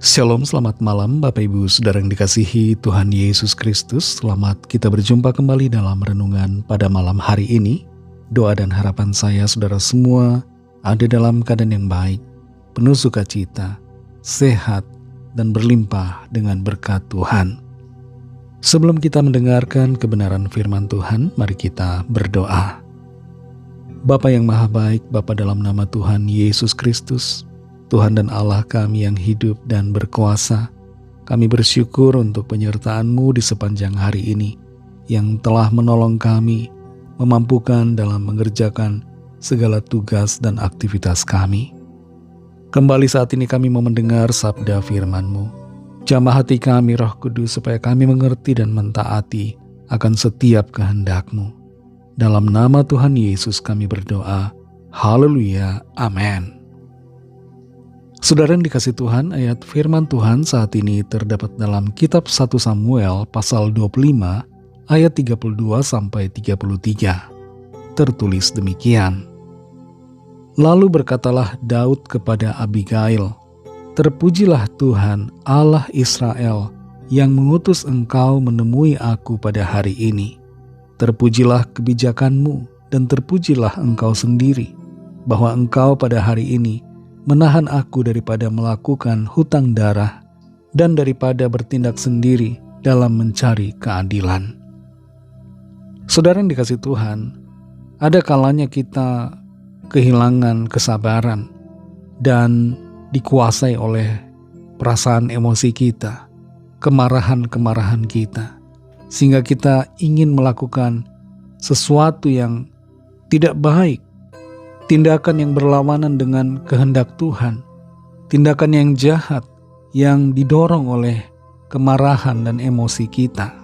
Shalom, selamat malam Bapak Ibu Saudara yang dikasihi Tuhan Yesus Kristus. Selamat kita berjumpa kembali dalam renungan pada malam hari ini. Doa dan harapan saya saudara semua ada dalam keadaan yang baik, penuh sukacita, sehat, dan berlimpah dengan berkat Tuhan. Sebelum kita mendengarkan kebenaran firman Tuhan, mari kita berdoa. Bapa yang maha baik, Bapa dalam nama Tuhan Yesus Kristus, Tuhan dan Allah kami yang hidup dan berkuasa, kami bersyukur untuk penyertaan-Mu di sepanjang hari ini, yang telah menolong kami, memampukan dalam mengerjakan segala tugas dan aktivitas kami. Kembali saat ini kami mau mendengar sabda firman-Mu. Jamah hati kami Roh Kudus supaya kami mengerti dan mentaati akan setiap kehendak-Mu. Dalam nama Tuhan Yesus kami berdoa. Haleluya. Amin. Saudara yang dikasih Tuhan, ayat firman Tuhan saat ini terdapat dalam kitab 1 Samuel pasal 25 ayat 32-33. Tertulis demikian. Lalu berkatalah Daud kepada Abigail, "Terpujilah Tuhan Allah Israel yang mengutus engkau menemui aku pada hari ini. Terpujilah kebijakan-Mu dan terpujilah engkau sendiri, bahwa engkau pada hari ini menahan aku daripada melakukan hutang darah dan daripada bertindak sendiri dalam mencari keadilan." Saudara yang dikasih Tuhan, ada kalanya kita kehilangan kesabaran dan dikuasai oleh perasaan emosi kita, kemarahan-kemarahan kita, sehingga kita ingin melakukan sesuatu yang tidak baik, tindakan yang berlawanan dengan kehendak Tuhan, tindakan yang jahat yang didorong oleh kemarahan dan emosi kita.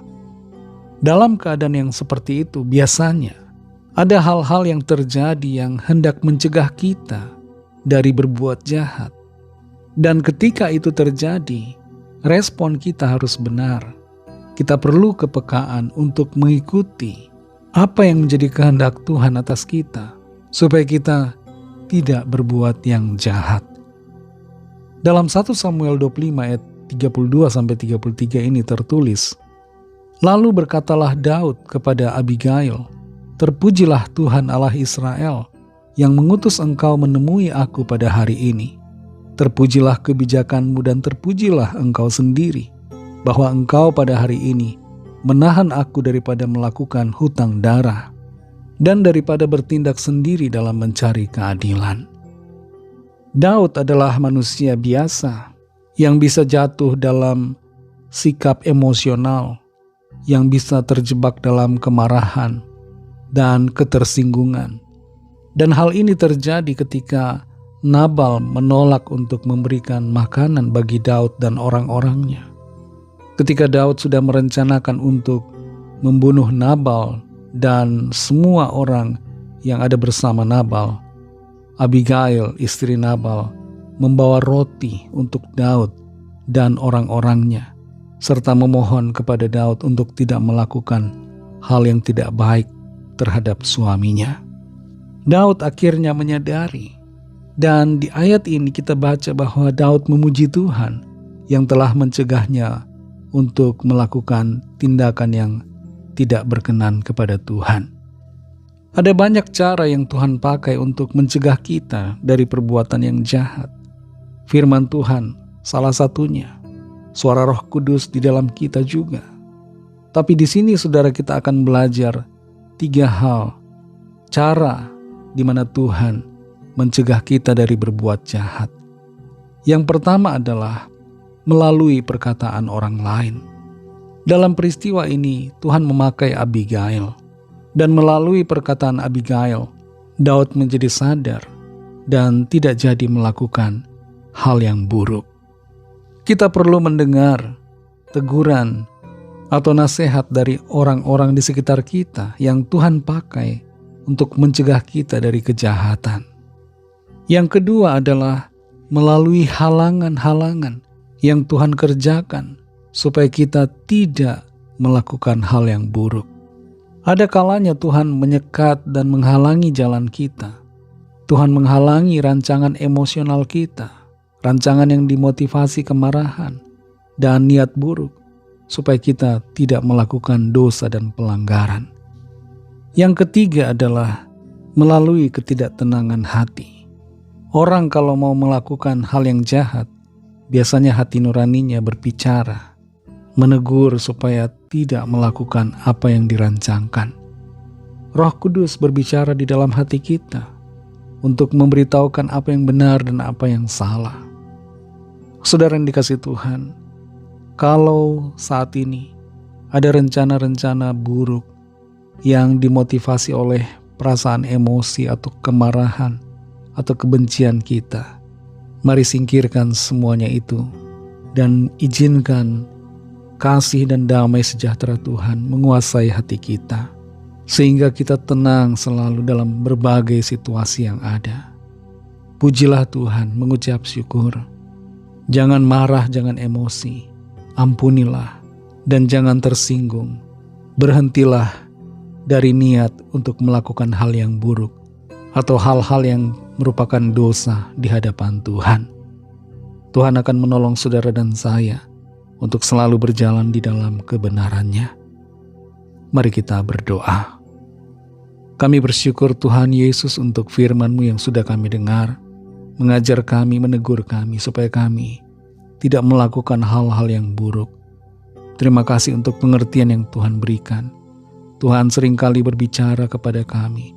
Dalam keadaan yang seperti itu, biasanya ada hal-hal yang terjadi yang hendak mencegah kita dari berbuat jahat. Dan ketika itu terjadi, respon kita harus benar. Kita perlu kepekaan untuk mengikuti apa yang menjadi kehendak Tuhan atas kita, supaya kita tidak berbuat yang jahat. Dalam 1 Samuel 25 ayat 32-33 ini tertulis, "Lalu berkatalah Daud kepada Abigail, Terpujilah Tuhan Allah Israel yang mengutus engkau menemui aku pada hari ini. Terpujilah kebijakan-Mu dan terpujilah engkau sendiri, bahwa engkau pada hari ini menahan aku daripada melakukan hutang darah dan daripada bertindak sendiri dalam mencari keadilan." Daud adalah manusia biasa yang bisa jatuh dalam sikap emosional, yang bisa terjebak dalam kemarahan dan ketersinggungan. Dan hal ini terjadi ketika Nabal menolak untuk memberikan makanan bagi Daud dan orang-orangnya. Ketika Daud sudah merencanakan untuk membunuh Nabal dan semua orang yang ada bersama Nabal, Abigail, istri Nabal, membawa roti untuk Daud dan orang-orangnya, serta memohon kepada Daud untuk tidak melakukan hal yang tidak baik terhadap suaminya. Daud akhirnya menyadari, dan di ayat ini kita baca bahwa Daud memuji Tuhan yang telah mencegahnya untuk melakukan tindakan yang tidak berkenan kepada Tuhan. Ada banyak cara yang Tuhan pakai untuk mencegah kita dari perbuatan yang jahat. Firman Tuhan salah satunya, suara Roh Kudus di dalam kita juga. Tapi di sini saudara kita akan belajar 3 hal, cara di mana Tuhan mencegah kita dari berbuat jahat. Yang pertama adalah melalui perkataan orang lain. Dalam peristiwa ini Tuhan memakai Abigail, dan melalui perkataan Abigail, Daud menjadi sadar dan tidak jadi melakukan hal yang buruk. Kita perlu mendengar teguran atau nasihat dari orang-orang di sekitar kita yang Tuhan pakai untuk mencegah kita dari kejahatan. Yang kedua adalah melalui halangan-halangan yang Tuhan kerjakan supaya kita tidak melakukan hal yang buruk. Ada kalanya Tuhan menyekat dan menghalangi jalan kita. Tuhan menghalangi rancangan emosional kita, rancangan yang dimotivasi kemarahan, dan niat buruk, supaya kita tidak melakukan dosa dan pelanggaran. Yang ketiga adalah melalui ketidaktenangan hati. Orang kalau mau melakukan hal yang jahat, biasanya hati nuraninya berbicara, menegur supaya tidak melakukan apa yang dirancangkan. Roh Kudus berbicara di dalam hati kita untuk memberitahukan apa yang benar dan apa yang salah. Saudara yang dikasihi Tuhan, kalau saat ini ada rencana-rencana buruk yang dimotivasi oleh perasaan emosi atau kemarahan atau kebencian kita, mari singkirkan semuanya itu dan izinkan kasih dan damai sejahtera Tuhan menguasai hati kita, sehingga kita tenang selalu dalam berbagai situasi yang ada. Pujilah Tuhan, mengucap syukur. Jangan marah, jangan emosi. Ampunilah dan jangan tersinggung. Berhentilah dari niat untuk melakukan hal yang buruk atau hal-hal yang merupakan dosa di hadapan Tuhan. Tuhan akan menolong saudara dan saya untuk selalu berjalan di dalam kebenarannya. Mari kita berdoa. Kami bersyukur Tuhan Yesus untuk firman-Mu yang sudah kami dengar, mengajar kami, menegur kami supaya kami tidak melakukan hal-hal yang buruk. Terima kasih untuk pengertian yang Tuhan berikan. Tuhan seringkali berbicara kepada kami,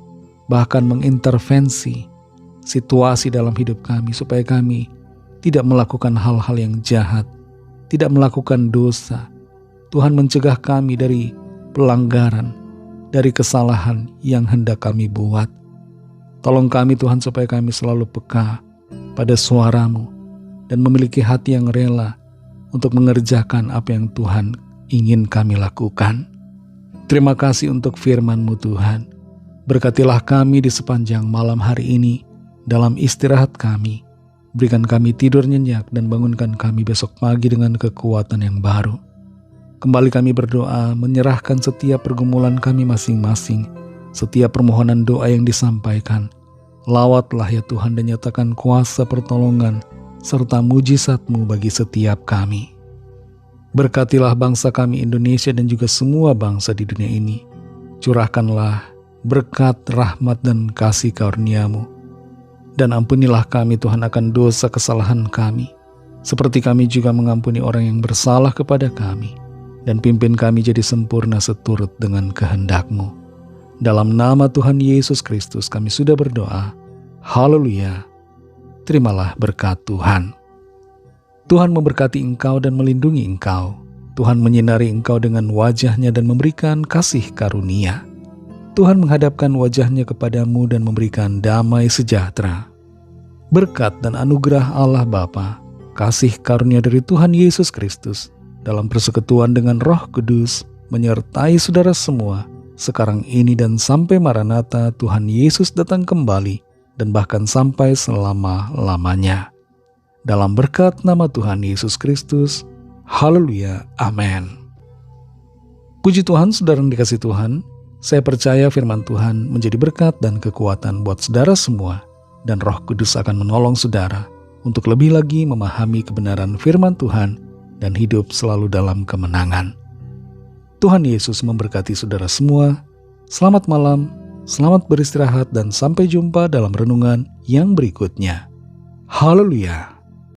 bahkan mengintervensi situasi dalam hidup kami supaya kami tidak melakukan hal-hal yang jahat, tidak melakukan dosa. Tuhan mencegah kami dari pelanggaran, dari kesalahan yang hendak kami buat. Tolong kami Tuhan supaya kami selalu peka pada suara-Mu dan memiliki hati yang rela untuk mengerjakan apa yang Tuhan ingin kami lakukan. Terima kasih untuk firman-Mu Tuhan. Berkatilah kami di sepanjang malam hari ini dalam istirahat kami. Berikan kami tidur nyenyak dan bangunkan kami besok pagi dengan kekuatan yang baru. Kembali kami berdoa menyerahkan setiap pergumulan kami masing-masing, setiap permohonan doa yang disampaikan. Lawatlah ya Tuhan dan nyatakan kuasa pertolongan serta mujizat-Mu bagi setiap kami. Berkatilah bangsa kami Indonesia dan juga semua bangsa di dunia ini. Curahkanlah berkat, rahmat dan kasih karunia-Mu. Dan ampunilah kami Tuhan akan dosa kesalahan kami, seperti kami juga mengampuni orang yang bersalah kepada kami. Dan pimpin kami jadi sempurna seturut dengan kehendak-Mu. Dalam nama Tuhan Yesus Kristus kami sudah berdoa. Haleluya. Terimalah berkat Tuhan. Tuhan memberkati engkau dan melindungi engkau. Tuhan menyinari engkau dengan wajah-Nya dan memberikan kasih karunia. Tuhan menghadapkan wajah-Nya kepadamu dan memberikan damai sejahtera. Berkat dan anugerah Allah Bapa, kasih karunia dari Tuhan Yesus Kristus, dalam persekutuan dengan Roh Kudus, menyertai saudara semua, sekarang ini dan sampai Maranatha Tuhan Yesus datang kembali, dan bahkan sampai selama-lamanya. Dalam berkat nama Tuhan Yesus Kristus, haleluya, amin. Puji Tuhan, saudara yang dikasihi Tuhan, saya percaya firman Tuhan menjadi berkat dan kekuatan buat saudara semua, dan Roh Kudus akan menolong saudara untuk lebih lagi memahami kebenaran firman Tuhan dan hidup selalu dalam kemenangan. Tuhan Yesus memberkati saudara semua. Selamat malam, selamat beristirahat, dan sampai jumpa dalam renungan yang berikutnya. Haleluya.